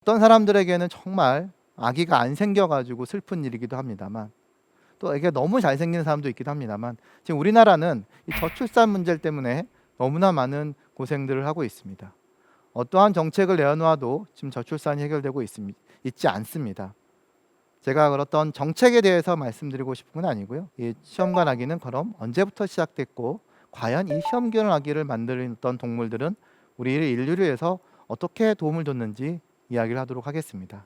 어떤 사람들에게는 정말 아기가 안 생겨가지고 슬픈 일이기도 합니다만, 또 이게 너무 잘생긴 사람도 있기도 합니다만, 지금 우리나라는 이 저출산 문제 때문에 너무나 많은 고생들을 하고 있습니다. 어떠한 정책을 내어놓아도 지금 저출산이 해결되고 있지 않습니다. 제가 어떤 정책에 대해서 말씀드리고 싶은 건 아니고요. 이 시험관 아기는 그럼 언제부터 시작됐고, 과연 이 시험관 아기를 만들었던 동물들은 우리 인류를 위해서 어떻게 도움을 줬는지 이야기를 하도록 하겠습니다.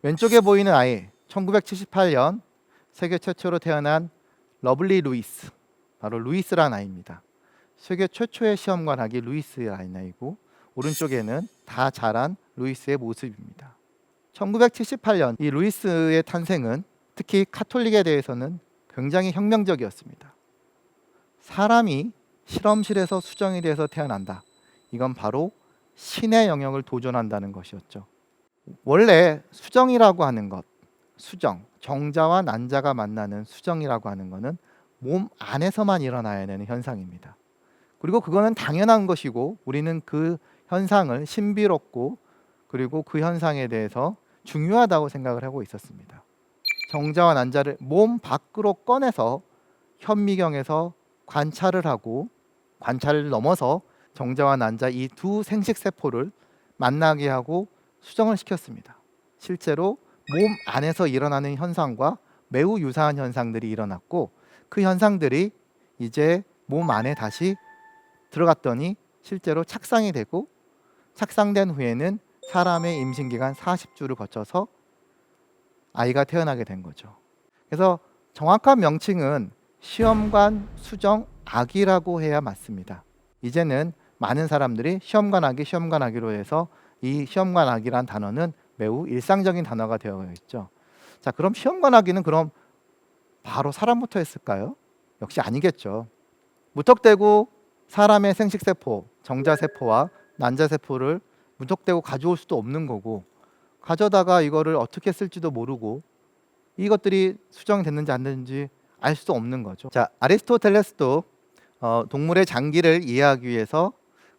왼쪽에 보이는 아이, 1978년 세계 최초로 태어난 러블리 루이스, 바로 루이스라는 아이입니다. 세계 최초의 시험관 아기 루이스라는 아이고, 오른쪽에는 다 자란 루이스의 모습입니다. 1978년 이 루이스의 탄생은 특히 카톨릭에 대해서는 굉장히 혁명적이었습니다. 사람이 실험실에서 수정이 돼서 태어난다. 이건 바로 신의 영역을 도전한다는 것이었죠. 원래 수정이라고 하는 것, 수정, 정자와 난자가 만나는 수정이라고 하는 것은 몸 안에서만 일어나야 되는 현상입니다. 그리고 그거는 당연한 것이고, 우리는 그 현상을 신비롭고 그리고 그 현상에 대해서 중요하다고 생각을 하고 있었습니다. 정자와 난자를 몸 밖으로 꺼내서 현미경에서 관찰을 하고, 관찰을 넘어서 정자와 난자 이 두 생식세포를 만나게 하고 수정을 시켰습니다. 실제로 몸 안에서 일어나는 현상과 매우 유사한 현상들이 일어났고, 그 현상들이 이제 몸 안에 다시 들어갔더니 실제로 착상이 되고, 착상된 후에는 사람의 임신기간 40주를 거쳐서 아이가 태어나게 된 거죠. 그래서 정확한 명칭은 시험관 수정 아기라고 해야 맞습니다. 이제는 많은 사람들이 시험관 아기로 해서 이 시험관 아기란 단어는 매우 일상적인 단어가 되어 있죠. 자, 그럼 시험관 아기는 그럼 바로 사람부터 했을까요? 역시 아니겠죠. 무턱대고 사람의 생식세포, 정자세포와 난자세포를 무턱대고 가져올 수도 없는 거고, 가져다가 이거를 어떻게 쓸지도 모르고 이것들이 수정됐는지 안 됐는지 알 수도 없는 거죠. 자, 아리스토텔레스도 동물의 장기를 이해하기 위해서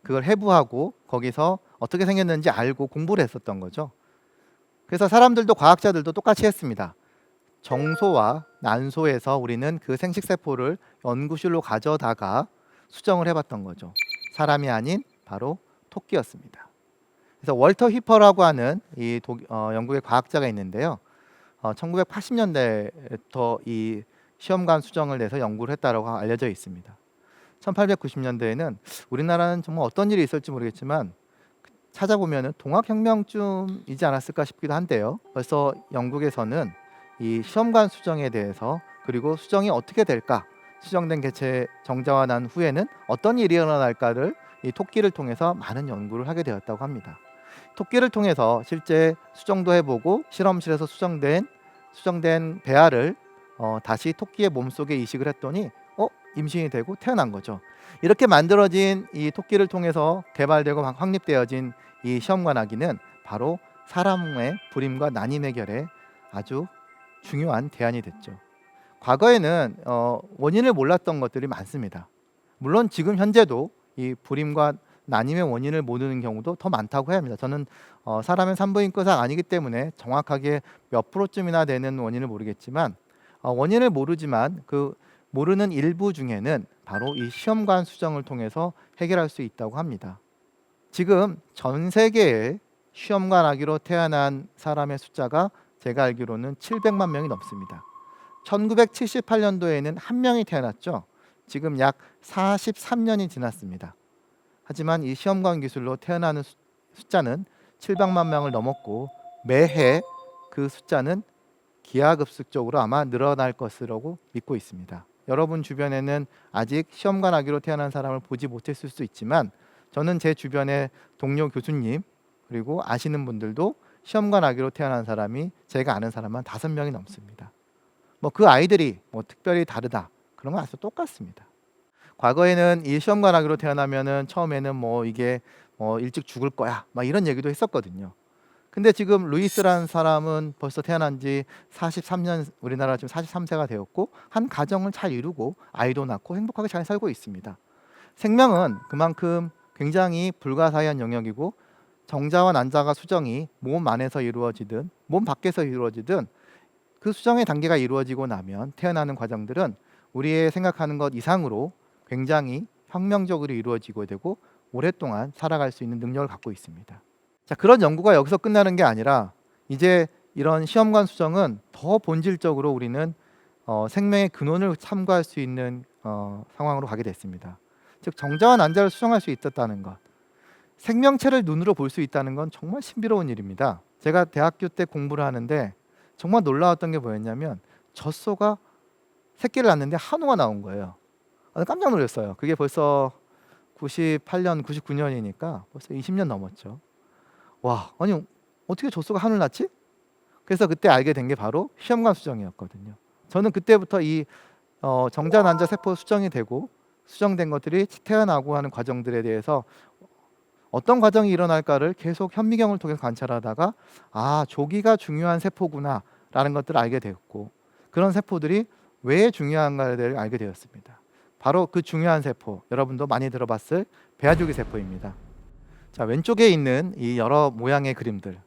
그걸 해부하고 거기서 어떻게 생겼는지 알고 공부를 했었던 거죠. 그래서 사람들도 과학자들도 똑같이 했습니다. 정소와 난소에서 우리는 그 생식세포를 연구실로 가져다가 수정을 해봤던 거죠. 사람이 아닌 바로 토끼였습니다. 그래서 월터 휘퍼라고 하는 영국의 과학자가 있는데요. 1980년대부터 이 시험관 수정을 내서 연구를 했다고 알려져 있습니다. 1890년대에는 우리나라는 정말 어떤 일이 있을지 모르겠지만 찾아보면 동학혁명쯤이지 않았을까 싶기도 한데요. 벌써 영국에서는 이 시험관 수정에 대해서, 그리고 수정이 어떻게 될까, 수정된 개체 정자와 난 후에는 어떤 일이 일어날까를 이 토끼를 통해서 많은 연구를 하게 되었다고 합니다. 토끼를 통해서 실제 수정도 해보고 실험실에서 수정된 배아를 다시 토끼의 몸속에 이식을 했더니 임신이 되고 태어난 거죠. 이렇게 만들어진 이 토끼를 통해서 개발되고 확립되어진 이 시험관 아기는 바로 사람의 불임과 난임 해결에 아주 중요한 대안이 됐죠. 과거에는 원인을 몰랐던 것들이 많습니다. 물론 지금 현재도 이 불임과 난임의 원인을 모르는 경우도 더 많다고 해야 합니다. 저는 사람의 산부인과 의사가 아니기 때문에 정확하게 몇 프로쯤이나 되는 원인을 모르겠지만, 원인을 모르지만 그 모르는 일부 중에는 바로 이 시험관 수정을 통해서 해결할 수 있다고 합니다. 지금 전 세계에 시험관 아기로 태어난 사람의 숫자가 제가 알기로는 700만 명이 넘습니다. 1978년도에는 한 명이 태어났죠. 지금 약 43년이 지났습니다. 하지만 이 시험관 기술로 태어나는 숫자는 700만 명을 넘었고, 매해 그 숫자는 기하급수적으로 아마 늘어날 것이라고 믿고 있습니다. 여러분 주변에는 아직 시험관 아기로 태어난 사람을 보지 못했을 수 있지만, 저는 제 주변의 동료 교수님 그리고 아시는 분들도 시험관 아기로 태어난 사람이 제가 아는 사람만 5명이 넘습니다. 그 아이들이 특별히 다르다 그런 건 아주 똑같습니다. 과거에는 이 시험관 아기로 태어나면은 처음에는 이게 일찍 죽을 거야 막 이런 얘기도 했었거든요. 근데 지금 루이스라는 사람은 벌써 태어난 지 43년, 우리나라 지금 43세가 되었고 한 가정을 잘 이루고 아이도 낳고 행복하게 잘 살고 있습니다. 생명은 그만큼 굉장히 불가사의한 영역이고 정자와 난자가 수정이 몸 안에서 이루어지든 몸 밖에서 이루어지든 그 수정의 단계가 이루어지고 나면 태어나는 과정들은 우리의 생각하는 것 이상으로 굉장히 혁명적으로 이루어지고 되고 오랫동안 살아갈 수 있는 능력을 갖고 있습니다. 자, 그런 연구가 여기서 끝나는 게 아니라 이제 이런 시험관 수정은 더 본질적으로 우리는 생명의 근원을 참고할 수 있는 상황으로 가게 됐습니다. 즉 정자와 난자를 수정할 수 있었다는 것, 생명체를 눈으로 볼 수 있다는 건 정말 신비로운 일입니다. 제가 대학교 때 공부를 하는데 정말 놀라웠던 게 뭐였냐면 젖소가 새끼를 낳는데 한우가 나온 거예요. 깜짝 놀랐어요. 그게 벌써 98년, 99년이니까 벌써 20년 넘었죠. 와, 아니 어떻게 젖소가 한우를 낳지? 그래서 그때 알게 된 게 바로 시험관 수정이었거든요. 저는 그때부터 이 정자 난자 세포 수정이 되고 수정된 것들이 태어나고 하는 과정들에 대해서 어떤 과정이 일어날까를 계속 현미경을 통해서 관찰하다가 조기가 중요한 세포구나 라는 것들을 알게 되었고, 그런 세포들이 왜 중요한가를 알게 되었습니다. 바로 그 중요한 세포, 여러분도 많이 들어봤을 배아줄기 세포입니다. 자, 왼쪽에 있는 이 여러 모양의 그림들,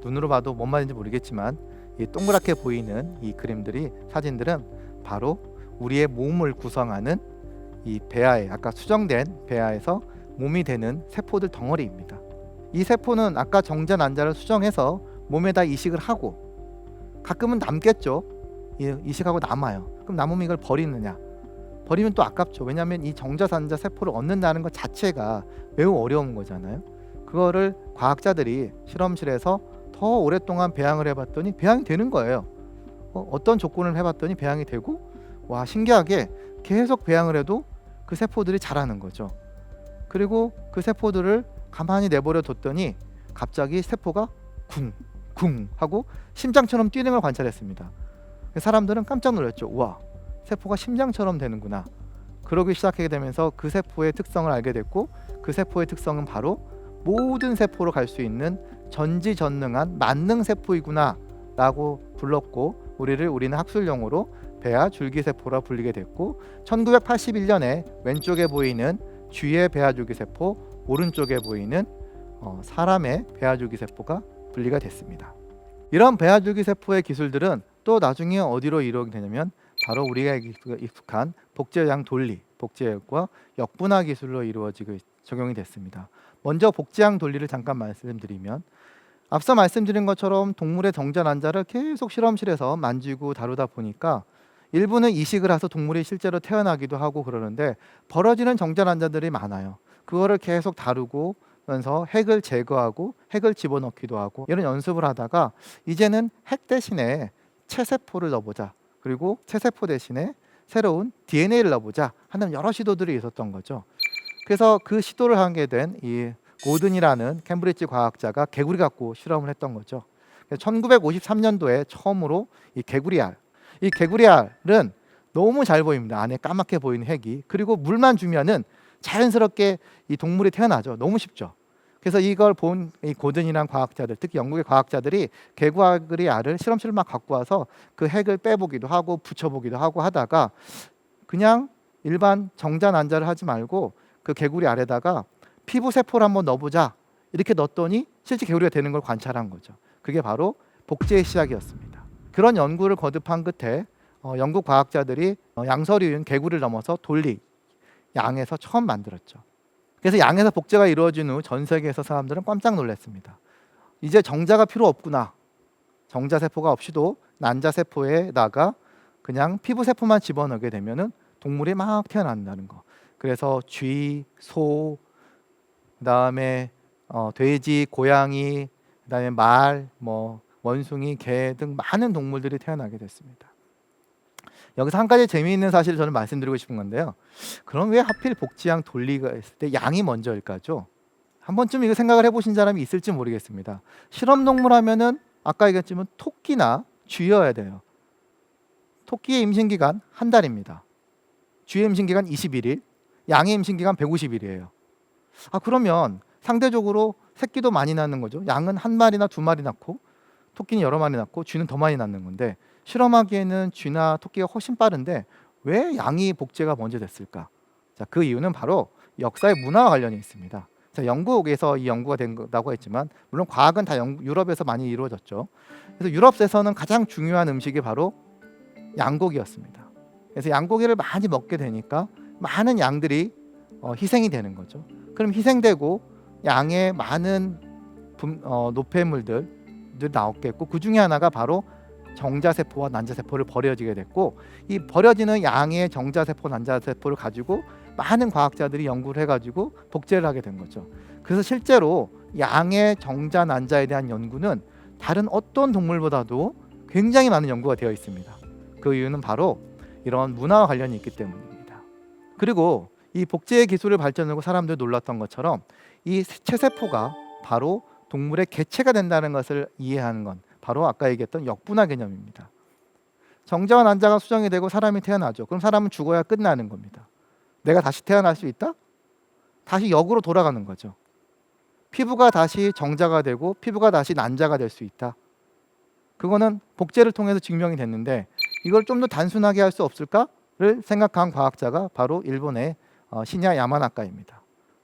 눈으로 봐도 뭔 말인지 모르겠지만 이 동그랗게 보이는 이 그림들이, 사진들은 바로 우리의 몸을 구성하는 이 배아에, 아까 수정된 배아에서 몸이 되는 세포들 덩어리입니다. 이 세포는 아까 정자 난자를 수정해서 몸에다 이식을 하고 가끔은 남겠죠. 이식하고 남아요. 그럼 남으면 이걸 버리느냐? 버리면 또 아깝죠. 왜냐하면 이 정자 난자 세포를 얻는다는 것 자체가 매우 어려운 거잖아요. 그거를 과학자들이 실험실에서 더 오랫동안 배양을 해봤더니 배양이 되는 거예요. 어떤 조건을 해봤더니 배양이 되고, 와, 신기하게 계속 배양을 해도 그 세포들이 자라는 거죠. 그리고 그 세포들을 가만히 내버려 뒀더니 갑자기 세포가 쿵쿵 하고 심장처럼 뛰는 걸 관찰했습니다. 사람들은 깜짝 놀랐죠. 우와, 세포가 심장처럼 되는구나. 그러기 시작하게 되면서 그 세포의 특성을 알게 됐고, 그 세포의 특성은 바로 모든 세포로 갈 수 있는 전지전능한 만능세포이구나 라고 불렀고, 우리는 학술 용어로 배아 줄기세포라 불리게 됐고, 1981년에 왼쪽에 보이는 쥐의 배아줄기세포, 오른쪽에 보이는 사람의 배아줄기세포가 분리가 됐습니다. 이런 배아줄기세포의 기술들은 또 나중에 어디로 이루어지게 되냐면 바로 우리가 익숙한 복제양 돌리, 복제과 역분화 기술로 이루어지고 적용이 됐습니다. 먼저 복제양 돌리를 잠깐 말씀드리면, 앞서 말씀드린 것처럼 동물의 정자 난자를 계속 실험실에서 만지고 다루다 보니까 일부는 이식을 해서 동물이 실제로 태어나기도 하고 그러는데 벌어지는 정자 난자들이 많아요. 그거를 계속 다루고 면서 핵을 제거하고 핵을 집어넣기도 하고 이런 연습을 하다가 이제는 핵 대신에 체세포를 넣어보자, 그리고 체세포 대신에 새로운 DNA를 넣어보자 하는 여러 시도들이 있었던 거죠. 그래서 그 시도를 하게 된 이 고든이라는 캠브리지 과학자가 개구리 갖고 실험을 했던 거죠. 1953년도에 처음으로 이 개구리알, 이 개구리알은 너무 잘 보입니다. 안에 까맣게 보이는 핵이. 그리고 물만 주면은 자연스럽게 이 동물이 태어나죠. 너무 쉽죠. 그래서 이걸 본 이 고든이란 과학자들, 특히 영국의 과학자들이 개구리알을 실험실을 막 갖고 와서 그 핵을 빼보기도 하고 붙여보기도 하고 하다가 그냥 일반 정자 난자를 하지 말고 그 개구리알에다가 피부 세포를 한번 넣어보자, 이렇게 넣었더니 실제 개구리가 되는 걸 관찰한 거죠. 그게 바로 복제의 시작이었습니다. 그런 연구를 거듭한 끝에 영국 과학자들이 양서류인 개구리를 넘어서 돌리, 양에서 처음 만들었죠. 그래서 양에서 복제가 이루어진 후 전 세계에서 사람들은 깜짝 놀랐습니다. 이제 정자가 필요 없구나. 정자 세포가 없이도 난자 세포에다가 그냥 피부 세포만 집어넣게 되면은 동물이 막 태어난다는 거. 그래서 쥐, 소, 그다음에 돼지, 고양이, 그다음에 말, 원숭이, 개 등 많은 동물들이 태어나게 됐습니다. 여기서 한 가지 재미있는 사실을 저는 말씀드리고 싶은 건데요. 그럼 왜 하필 복지양 돌리가 있을 때 양이 먼저일까죠? 한 번쯤 이거 생각을 해보신 사람이 있을지 모르겠습니다. 실험동물 하면은 아까 얘기했지만 토끼나 쥐여야 돼요. 토끼의 임신기간 한 달입니다. 쥐의 임신기간 21일, 양의 임신기간 150일이에요. 그러면 상대적으로 새끼도 많이 낳는 거죠. 양은 한 마리나 두 마리 낳고 토끼는 여러 마리 낳고 쥐는 더 많이 낳는 건데, 실험하기에는 쥐나 토끼가 훨씬 빠른데 왜 양이 복제가 먼저 됐을까? 자, 그 이유는 바로 역사의 문화와 관련이 있습니다. 자, 영국에서 이 연구가 된 거라고 했지만 물론 과학은 다 유럽에서 많이 이루어졌죠. 그래서 유럽에서는 가장 중요한 음식이 바로 양고기였습니다. 그래서 양고기를 많이 먹게 되니까 많은 양들이 희생이 되는 거죠. 그럼 희생되고 양의 많은 노폐물들 나왔겠고, 그 중에 하나가 바로 정자세포와 난자세포를 버려지게 됐고, 이 버려지는 양의 정자세포, 난자세포를 가지고 많은 과학자들이 연구를 해가지고 복제를 하게 된 거죠. 그래서 실제로 양의 정자, 난자에 대한 연구는 다른 어떤 동물보다도 굉장히 많은 연구가 되어 있습니다. 그 이유는 바로 이런 문화와 관련이 있기 때문입니다. 그리고 이 복제 기술을 발전하고 사람들이 놀랐던 것처럼 이 체세포가 바로 동물의 개체가 된다는 것을 이해하는 건 바로 아까 얘기했던 역분화 개념입니다. 정자와 난자가 수정이 되고 사람이 태어나죠. 그럼 사람은 죽어야 끝나는 겁니다. 내가 다시 태어날 수 있다? 다시 역으로 돌아가는 거죠. 피부가 다시 정자가 되고 피부가 다시 난자가 될 수 있다. 그거는 복제를 통해서 증명이 됐는데, 이걸 좀 더 단순하게 할 수 없을까를 생각한 과학자가 바로 일본의 시냐 야마나카입니다.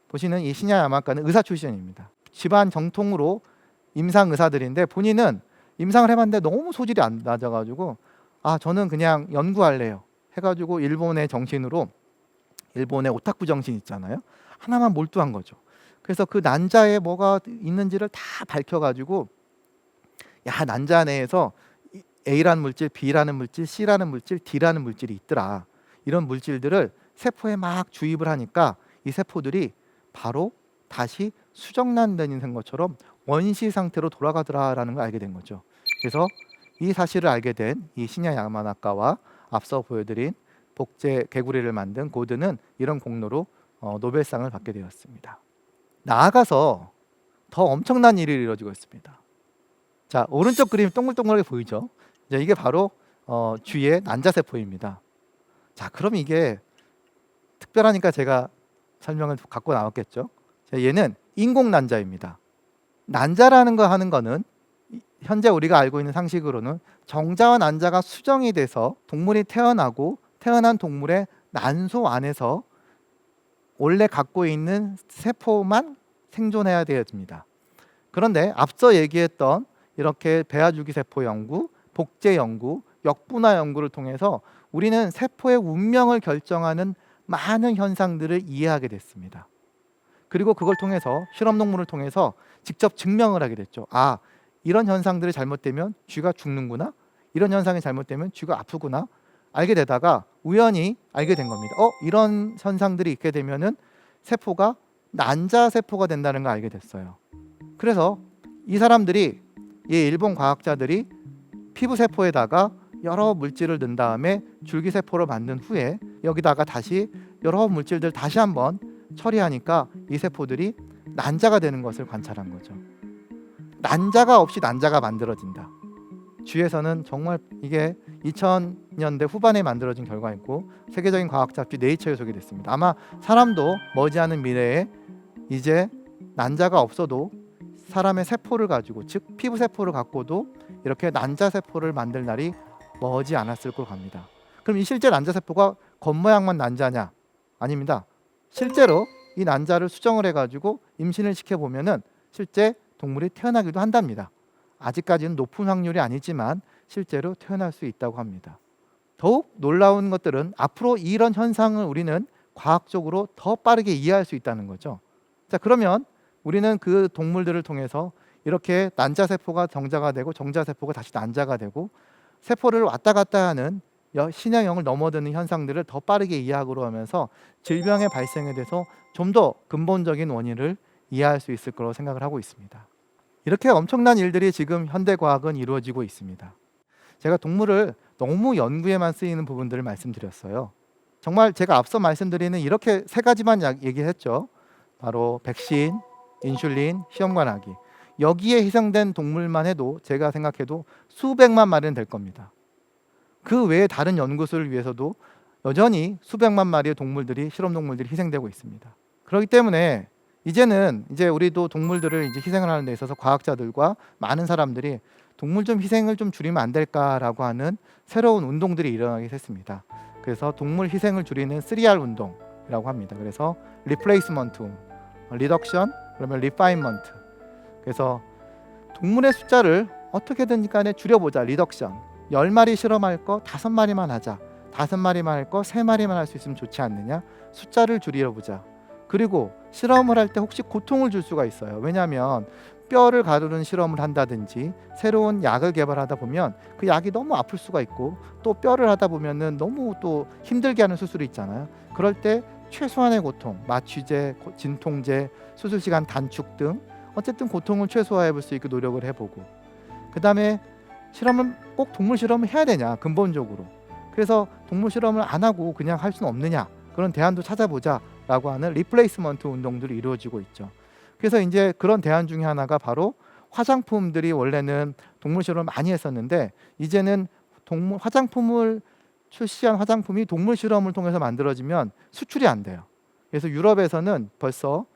보시는 이 시냐 야마나카는 의사 출신입니다. 집안 정통으로 임상 의사들인데, 본인은 임상을 해봤는데 너무 소질이 안 낮아가지고 저는 그냥 연구할래요 해가지고 일본의 정신으로, 일본의 오타쿠 정신 있잖아요, 하나만 몰두한 거죠. 그래서 그 난자에 뭐가 있는지를 다 밝혀가지고, 야, 난자 내에서 A라는 물질, B라는 물질, C라는 물질, D라는 물질이 있더라. 이런 물질들을 세포에 막 주입을 하니까 이 세포들이 바로 다시 수정난된 것처럼 원시 상태로 돌아가더라라는 걸 알게 된 거죠. 그래서 이 사실을 알게 된 이 시냐 야마나카와 앞서 보여드린 복제 개구리를 만든 고드는 이런 공로로 노벨상을 받게 되었습니다. 나아가서 더 엄청난 일이 이루어지고 있습니다. 자, 오른쪽 그림 동글동글하게 보이죠? 이게 바로 쥐의 난자세포입니다. 자, 그럼 이게 특별하니까 제가 설명을 갖고 나왔겠죠? 자, 얘는 인공 난자입니다. 난자라는 거 하는 거는 현재 우리가 알고 있는 상식으로는 정자와 난자가 수정이 돼서 동물이 태어나고 태어난 동물의 난소 안에서 원래 갖고 있는 세포만 생존해야 됩니다. 그런데 앞서 얘기했던 이렇게 배아줄기세포 연구, 복제 연구, 역분화 연구를 통해서 우리는 세포의 운명을 결정하는 많은 현상들을 이해하게 됐습니다. 그리고 그걸 통해서 실험동물을 통해서 직접 증명을 하게 됐죠. 이런 현상들이 잘못되면 쥐가 죽는구나, 이런 현상이 잘못되면 쥐가 아프구나 알게 되다가 우연히 알게 된 겁니다. 이런 현상들이 있게 되면은 세포가 난자세포가 된다는 걸 알게 됐어요. 그래서 이 사람들이, 이 일본 과학자들이 피부세포에다가 여러 물질을 넣은 다음에 줄기세포를 만든 후에 여기다가 다시 여러 물질들 다시 한번 처리하니까 이 세포들이 난자가 되는 것을 관찰한 거죠. 난자가 없이 난자가 만들어진다. 쥐에서는 정말 이게 2000년대 후반에 만들어진 결과였고 세계적인 과학 잡지 네이처에 소개됐습니다. 아마 사람도 머지않은 미래에 이제 난자가 없어도 사람의 세포를 가지고, 즉 피부세포를 갖고도 이렇게 난자세포를 만들 날이 머지 않았을 걸 갑니다. 그럼 이 실제 난자세포가 겉모양만 난자냐? 아닙니다. 실제로 이 난자를 수정을 해가지고 임신을 시켜보면은 실제 동물이 태어나기도 한답니다. 아직까지는 높은 확률이 아니지만 실제로 태어날 수 있다고 합니다. 더욱 놀라운 것들은 앞으로 이런 현상을 우리는 과학적으로 더 빠르게 이해할 수 있다는 거죠. 자, 그러면 우리는 그 동물들을 통해서 이렇게 난자세포가 정자가 되고 정자세포가 다시 난자가 되고 세포를 왔다 갔다 하는 신형을 넘어드는 현상들을 더 빠르게 이해하고 하면서 질병의 발생에 대해서 좀 더 근본적인 원인을 이해할 수 있을 거라고 생각을 하고 있습니다. 이렇게 엄청난 일들이 지금 현대과학은 이루어지고 있습니다. 제가 동물을 너무 연구에만 쓰이는 부분들을 말씀드렸어요. 정말 제가 앞서 말씀드리는 이렇게 세 가지만 얘기했죠. 바로 백신, 인슐린, 시험관하기. 여기에 희생된 동물만 해도 제가 생각해도 수백만 마리는 될 겁니다. 그 외에 다른 연구소를 위해서도 여전히 수백만 마리의 동물들이, 실험동물들이 희생되고 있습니다. 그렇기 때문에 이제는 우리도 동물들을 희생을 하는 데 있어서 과학자들과 많은 사람들이 동물 좀 희생을 좀 줄이면 안 될까라고 하는 새로운 운동들이 일어나게 됐습니다. 그래서 동물 희생을 줄이는 3R 운동이라고 합니다. 그래서 리플레이스먼트, 리덕션, 그러면 리파인먼트. 그래서 동물의 숫자를 어떻게든 간에 줄여보자. 리덕션. 10마리 실험할 거 5마리만 하자. 5마리만 할 거 3마리만 할 수 있으면 좋지 않느냐. 숫자를 줄여보자. 그리고 실험을 할 때 혹시 고통을 줄 수가 있어요. 왜냐하면 뼈를 가르는 실험을 한다든지 새로운 약을 개발하다 보면 그 약이 너무 아플 수가 있고, 또 뼈를 하다 보면은 너무 또 힘들게 하는 수술이 있잖아요. 그럴 때 최소한의 고통, 마취제, 진통제, 수술 시간 단축 등 어쨌든 고통을 최소화해 볼 수 있게 노력을 해보고, 그 다음에 실험은 꼭 동물 실험을 해야 되냐 근본적으로. 그래서 동물 실험을 안 하고 그냥 할 수는 없느냐, 그런 대안도 찾아보자 라고 하는 리플레이스먼트 운동들이 이루어지고 있죠. 그래서 이제 그런 대안 중에 하나가 바로 화장품들이 원래는 동물 실험을 많이 했었는데, 이제는 동물 화장품을 출시한 화장품이 동물 실험을 통해서 만들어지면 수출이 안 돼요. 그래서 유럽에서는 벌써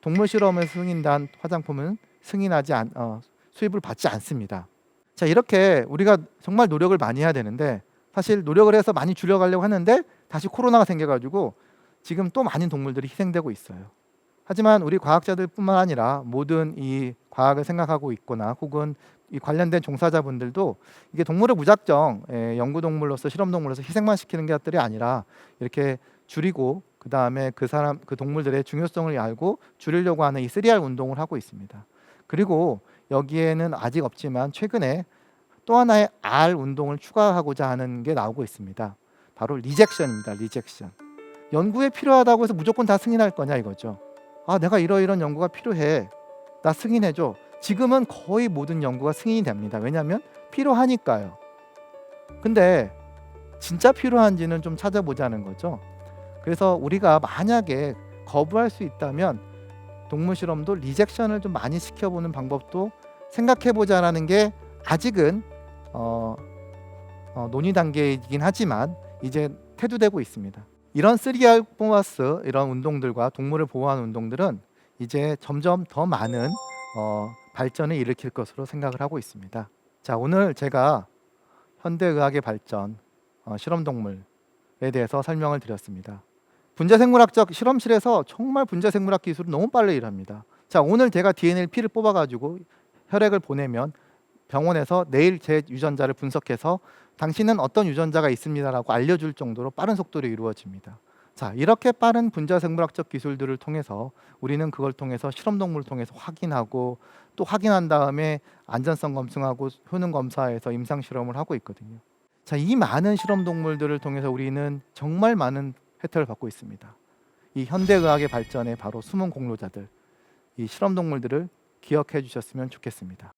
동물 실험을 승인한 화장품은 수입을 받지 않습니다. 자, 이렇게 우리가 정말 노력을 많이 해야 되는데, 사실 노력을 해서 많이 줄여가려고 하는데 다시 코로나가 생겨가지고 지금 또 많은 동물들이 희생되고 있어요. 하지만 우리 과학자들뿐만 아니라 모든 이 과학을 생각하고 있거나 혹은 이 관련된 종사자분들도 이게 동물을 무작정 연구동물로서 실험동물로서 희생만 시키는 것들이 아니라 이렇게 줄이고, 그 다음에 그 동물들의 중요성을 알고 줄이려고 하는 이 3R 운동을 하고 있습니다. 그리고 여기에는 아직 없지만 최근에 또 하나의 R 운동을 추가하고자 하는 게 나오고 있습니다. 바로 리젝션입니다. 리젝션. 연구에 필요하다고 해서 무조건 다 승인할 거냐 이거죠. 아, 내가 이러이런 연구가 필요해, 나 승인해줘. 지금은 거의 모든 연구가 승인이 됩니다. 왜냐하면 필요하니까요. 근데 진짜 필요한지는 좀 찾아보자는 거죠. 그래서 우리가 만약에 거부할 수 있다면 동물 실험도 리젝션을 좀 많이 시켜보는 방법도 생각해보자라는 게 아직은 논의 단계이긴 하지만 이제 태도되고 있습니다. 이런 3R 보너스, 이런 운동들과 동물을 보호하는 운동들은 이제 점점 더 많은 발전을 일으킬 것으로 생각을 하고 있습니다. 자, 오늘 제가 현대의학의 발전, 실험동물에 대해서 설명을 드렸습니다. 분자생물학적 실험실에서 정말 분자생물학 기술은 너무 빨리 일합니다. 자, 오늘 제가 DNA를 피를 뽑아가지고 혈액을 보내면 병원에서 내일 제 유전자를 분석해서 당신은 어떤 유전자가 있습니다라고 알려줄 정도로 빠른 속도로 이루어집니다. 자, 이렇게 빠른 분자생물학적 기술들을 통해서 우리는 그걸 통해서 실험동물을 통해서 확인하고, 또 확인한 다음에 안전성 검증하고 효능 검사해서 임상실험을 하고 있거든요. 자, 이 많은 실험동물들을 통해서 우리는 정말 많은 혜택을 받고 있습니다. 이 현대의학의 발전에 바로 숨은 공로자들, 이 실험동물들을 기억해 주셨으면 좋겠습니다.